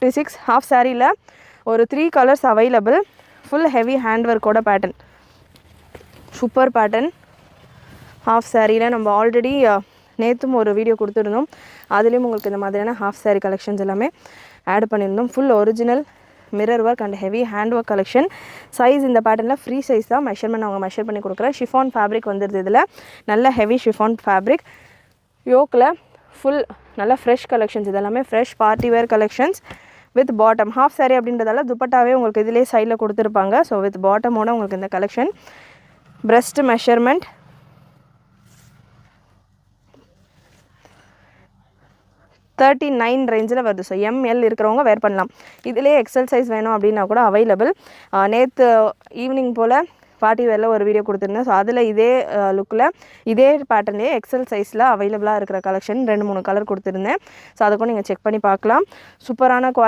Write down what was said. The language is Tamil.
56 ஹாஃப் சாரியில் ஒரு 3 colours available. Full heavy hand ஒர்க்கோட பேட்டர்ன், சூப்பர் பேட்டர்ன். ஹாஃப் சாரியில் நம்ம ஆல்ரெடி நேற்றும் ஒரு வீடியோ கொடுத்துருந்தோம். அதுலேயும் உங்களுக்கு இந்த மாதிரியான ஹாஃப் சாரி கலெக்ஷன்ஸ் எல்லாமே ஆட் பண்ணியிருந்தோம். Full original mirror work and heavy hand work collection. Size இந்த பேட்டர்னில் ஃப்ரீ சைஸ் தான், மெஷர்மெண்ட் அவங்க மெஷர் பண்ணி கொடுக்குறேன். ஷிஃபான் ஃபேப்ரிக் வந்துடுது. இதில் நல்ல ஹெவி ஷிஃபான் ஃபேப்ரிக். யோக்கில் ஃபுல் நல்ல ஃப்ரெஷ் கலெக்ஷன்ஸ். இதெல்லாமே fresh party wear collections with bottom. Half sorry அப்படின்றதால துப்பட்டாவே உங்களுக்கு இதிலே சைடில் கொடுத்துருப்பாங்க. ஸோ வித் பாட்டமோட உங்களுக்கு இந்த கலெக்ஷன். பிரஸ்ட் மெஷர்மெண்ட் 39 ரேஞ்சில் வருது. ஸோ எம்எல் இருக்கிறவங்க வேர் பண்ணலாம். இதிலே எக்ஸல் சைஸ் வேணும் அப்படின்னா கூட அவைலபிள். நேற்று ஈவினிங் போல் பார்ட்டி வேரில் ஒரு வீடியோ கொடுத்துருந்தேன். ஸோ அதில் இதே லுக்கில் இதே பேட்டர்ன்லேயே எக்ஸல் சைஸில் அவைலபிளாக இருக்கிற கலெக்ஷன் 2-3 கலர் கொடுத்துருந்தேன். ஸோ அதுக்கும் நீங்கள் செக் பண்ணி பார்க்கலாம். சூப்பரான குவாலிட்டி.